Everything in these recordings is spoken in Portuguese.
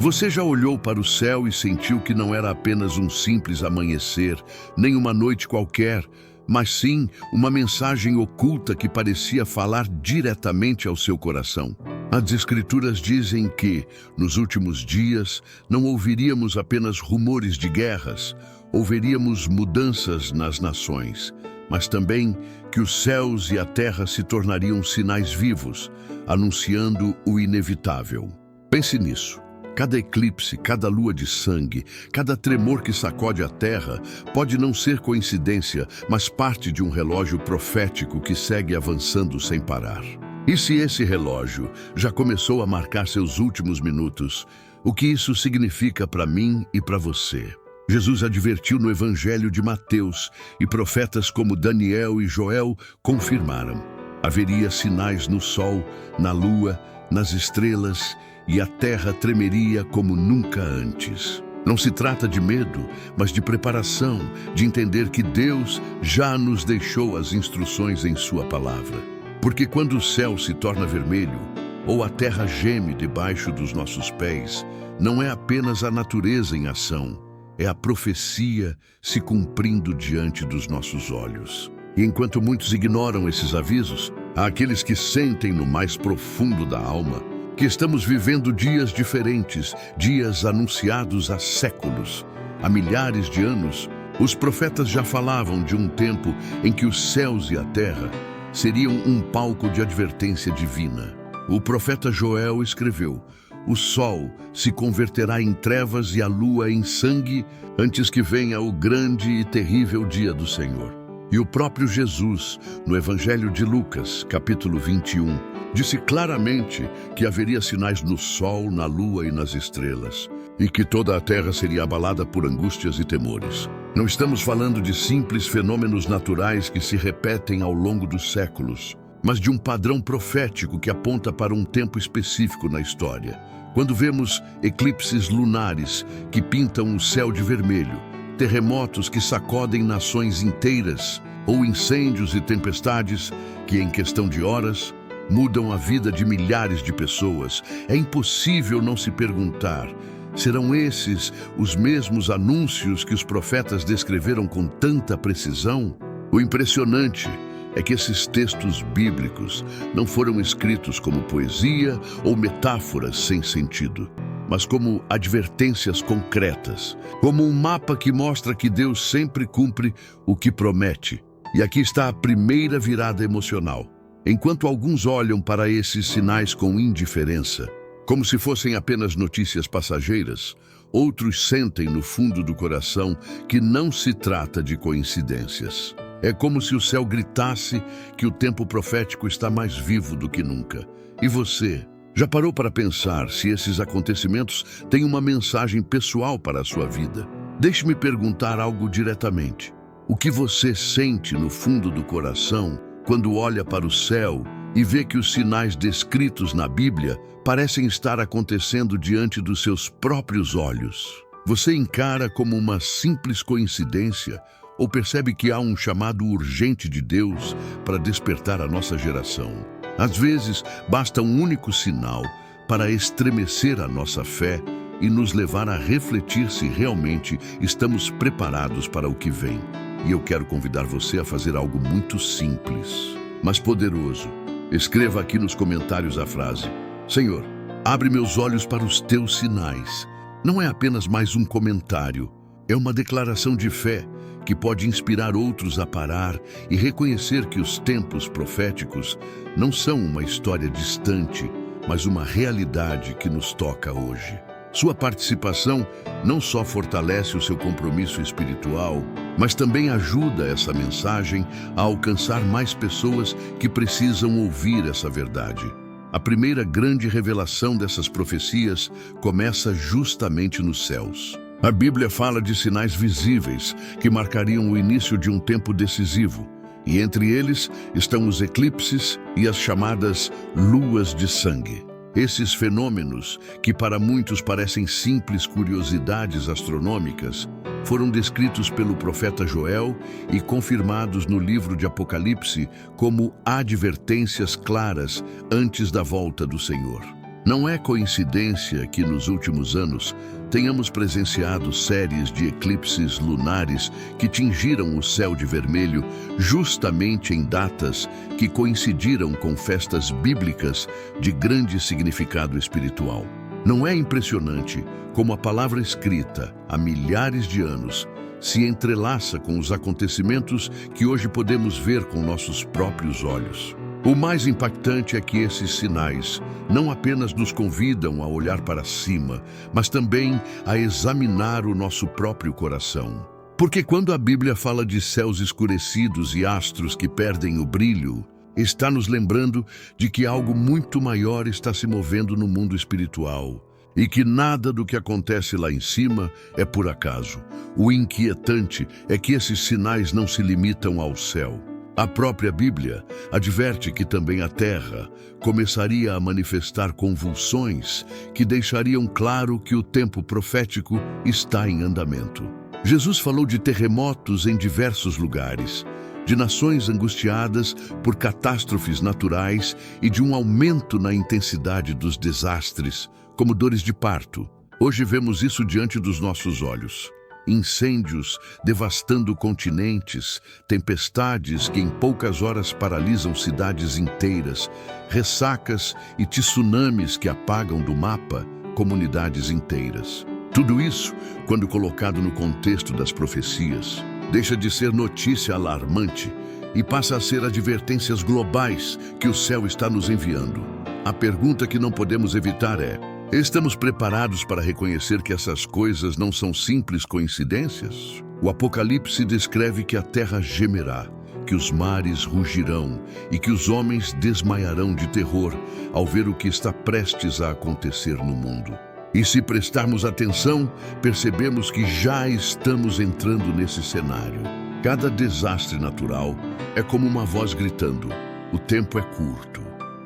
Você já olhou para o céu e sentiu que não era apenas um simples amanhecer, nem uma noite qualquer, mas sim uma mensagem oculta que parecia falar diretamente ao seu coração? As Escrituras dizem que, nos últimos dias, não ouviríamos apenas rumores de guerras, ouviríamos mudanças nas nações, mas também que os céus e a terra se tornariam sinais vivos, anunciando o inevitável. Pense nisso. Cada eclipse, cada lua de sangue, cada tremor que sacode a terra pode não ser coincidência, mas parte de um relógio profético que segue avançando sem parar. E se esse relógio já começou a marcar seus últimos minutos, o que isso significa para mim e para você? Jesus advertiu no Evangelho de Mateus, e profetas como Daniel e Joel confirmaram. Haveria sinais no sol, na lua, nas estrelas, e a terra tremeria como nunca antes. Não se trata de medo, mas de preparação, de entender que Deus já nos deixou as instruções em sua palavra. Porque quando o céu se torna vermelho, ou a terra geme debaixo dos nossos pés, não é apenas a natureza em ação, é a profecia se cumprindo diante dos nossos olhos. E enquanto muitos ignoram esses avisos, há aqueles que sentem no mais profundo da alma que estamos vivendo dias diferentes, dias anunciados há séculos, há milhares de anos. Os profetas já falavam de um tempo em que os céus e a terra seriam um palco de advertência divina. O profeta Joel escreveu: o sol se converterá em trevas e a lua em sangue antes que venha o grande e terrível dia do Senhor. E o próprio Jesus, no Evangelho de Lucas, capítulo 21, disse claramente que haveria sinais no sol, na lua e nas estrelas, e que toda a terra seria abalada por angústias e temores. Não estamos falando de simples fenômenos naturais que se repetem ao longo dos séculos, mas de um padrão profético que aponta para um tempo específico na história. Quando vemos eclipses lunares que pintam o céu de vermelho, terremotos que sacodem nações inteiras, ou incêndios e tempestades que, em questão de horas, mudam a vida de milhares de pessoas, é impossível não se perguntar: serão esses os mesmos anúncios que os profetas descreveram com tanta precisão? O impressionante é que esses textos bíblicos não foram escritos como poesia ou metáforas sem sentido, mas como advertências concretas, como um mapa que mostra que Deus sempre cumpre o que promete. E aqui está a primeira virada emocional. Enquanto alguns olham para esses sinais com indiferença, como se fossem apenas notícias passageiras, outros sentem no fundo do coração que não se trata de coincidências. É como se o céu gritasse que o tempo profético está mais vivo do que nunca. E você, já parou para pensar se esses acontecimentos têm uma mensagem pessoal para a sua vida? Deixe-me perguntar algo diretamente. O que você sente no fundo do coração quando olha para o céu e vê que os sinais descritos na Bíblia parecem estar acontecendo diante dos seus próprios olhos? Você encara como uma simples coincidência ou percebe que há um chamado urgente de Deus para despertar a nossa geração? Às vezes, basta um único sinal para estremecer a nossa fé e nos levar a refletir se realmente estamos preparados para o que vem. E eu quero convidar você a fazer algo muito simples, mas poderoso. Escreva aqui nos comentários a frase: Senhor, abre meus olhos para os teus sinais. Não é apenas mais um comentário, é uma declaração de fé que pode inspirar outros a parar e reconhecer que os tempos proféticos não são uma história distante, mas uma realidade que nos toca hoje. Sua participação não só fortalece o seu compromisso espiritual, mas também ajuda essa mensagem a alcançar mais pessoas que precisam ouvir essa verdade. A primeira grande revelação dessas profecias começa justamente nos céus. A Bíblia fala de sinais visíveis que marcariam o início de um tempo decisivo, e entre eles estão os eclipses e as chamadas luas de sangue. Esses fenômenos, que para muitos parecem simples curiosidades astronômicas, foram descritos pelo profeta Joel e confirmados no livro de Apocalipse como advertências claras antes da volta do Senhor. Não é coincidência que nos últimos anos tenhamos presenciado séries de eclipses lunares que tingiram o céu de vermelho justamente em datas que coincidiram com festas bíblicas de grande significado espiritual. Não é impressionante como a palavra escrita há milhares de anos se entrelaça com os acontecimentos que hoje podemos ver com nossos próprios olhos? O mais impactante é que esses sinais não apenas nos convidam a olhar para cima, mas também a examinar o nosso próprio coração. Porque quando a Bíblia fala de céus escurecidos e astros que perdem o brilho, está nos lembrando de que algo muito maior está se movendo no mundo espiritual e que nada do que acontece lá em cima é por acaso. O inquietante é que esses sinais não se limitam ao céu. A própria Bíblia adverte que também a terra começaria a manifestar convulsões que deixariam claro que o tempo profético está em andamento. Jesus falou de terremotos em diversos lugares, de nações angustiadas por catástrofes naturais e de um aumento na intensidade dos desastres, como dores de parto. Hoje vemos isso diante dos nossos olhos. Incêndios devastando continentes, tempestades que em poucas horas paralisam cidades inteiras, ressacas e tsunamis que apagam do mapa comunidades inteiras. Tudo isso, quando colocado no contexto das profecias, deixa de ser notícia alarmante e passa a ser advertências globais que o céu está nos enviando. A pergunta que não podemos evitar é: estamos preparados para reconhecer que essas coisas não são simples coincidências? O Apocalipse descreve que a terra gemerá, que os mares rugirão e que os homens desmaiarão de terror ao ver o que está prestes a acontecer no mundo. E se prestarmos atenção, percebemos que já estamos entrando nesse cenário. Cada desastre natural é como uma voz gritando: o tempo é curto.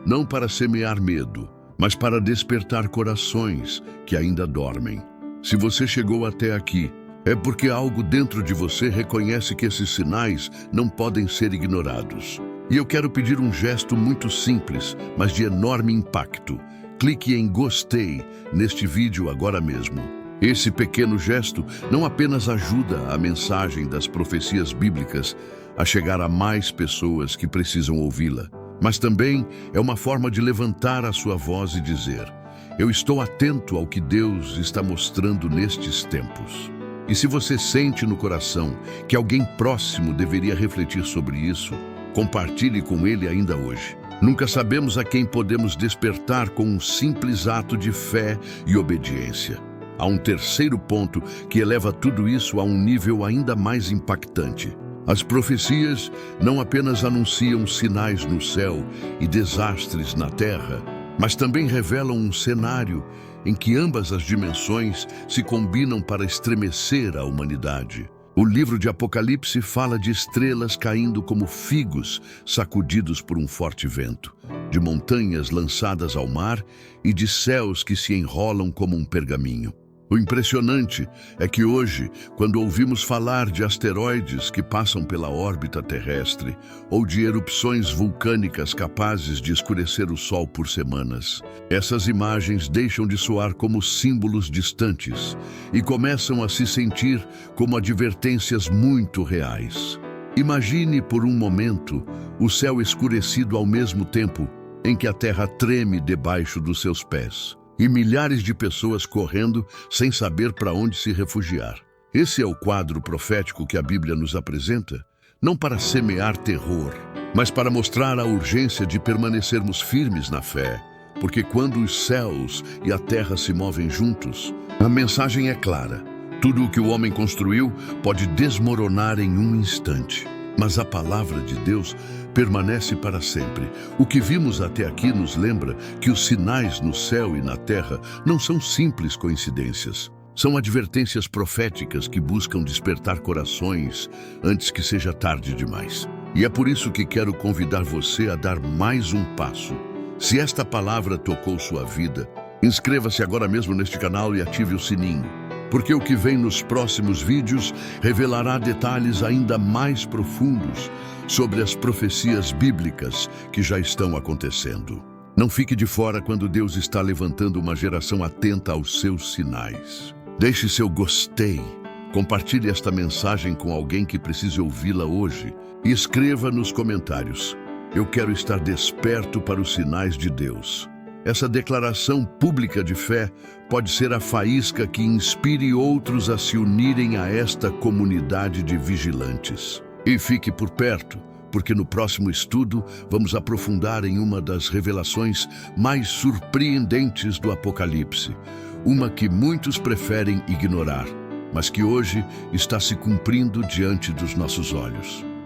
Não para semear medo, mas para despertar corações que ainda dormem. Se você chegou até aqui, é porque algo dentro de você reconhece que esses sinais não podem ser ignorados. E eu quero pedir um gesto muito simples, mas de enorme impacto. Clique em gostei neste vídeo agora mesmo. Esse pequeno gesto não apenas ajuda a mensagem das profecias bíblicas a chegar a mais pessoas que precisam ouvi-la, mas também é uma forma de levantar a sua voz e dizer: eu estou atento ao que Deus está mostrando nestes tempos. E se você sente no coração que alguém próximo deveria refletir sobre isso, compartilhe com ele ainda hoje. Nunca sabemos a quem podemos despertar com um simples ato de fé e obediência. Há um terceiro ponto que eleva tudo isso a um nível ainda mais impactante. As profecias não apenas anunciam sinais no céu e desastres na terra, mas também revelam um cenário em que ambas as dimensões se combinam para estremecer a humanidade. O livro de Apocalipse fala de estrelas caindo como figos sacudidos por um forte vento, de montanhas lançadas ao mar e de céus que se enrolam como um pergaminho. O impressionante é que hoje, quando ouvimos falar de asteroides que passam pela órbita terrestre ou de erupções vulcânicas capazes de escurecer o Sol por semanas, essas imagens deixam de soar como símbolos distantes e começam a se sentir como advertências muito reais. Imagine por um momento o céu escurecido ao mesmo tempo em que a terra treme debaixo dos seus pés. E milhares de pessoas correndo sem saber para onde se refugiar. Esse é o quadro profético que a Bíblia nos apresenta, não para semear terror, mas para mostrar a urgência de permanecermos firmes na fé, porque quando os céus e a terra se movem juntos, a mensagem é clara: tudo o que o homem construiu pode desmoronar em um instante, mas a palavra de Deus permanece para sempre. O que vimos até aqui nos lembra que os sinais no céu e na terra não são simples coincidências. São advertências proféticas que buscam despertar corações antes que seja tarde demais. E é por isso que quero convidar você a dar mais um passo. Se esta palavra tocou sua vida, inscreva-se agora mesmo neste canal e ative o sininho, porque o que vem nos próximos vídeos revelará detalhes ainda mais profundos sobre as profecias bíblicas que já estão acontecendo. Não fique de fora quando Deus está levantando uma geração atenta aos seus sinais. Deixe seu gostei. Compartilhe esta mensagem com alguém que precise ouvi-la hoje e escreva nos comentários: eu quero estar desperto para os sinais de Deus. Essa declaração pública de fé pode ser a faísca que inspire outros a se unirem a esta comunidade de vigilantes. E fique por perto, porque no próximo estudo vamos aprofundar em uma das revelações mais surpreendentes do Apocalipse, uma que muitos preferem ignorar, mas que hoje está se cumprindo diante dos nossos olhos.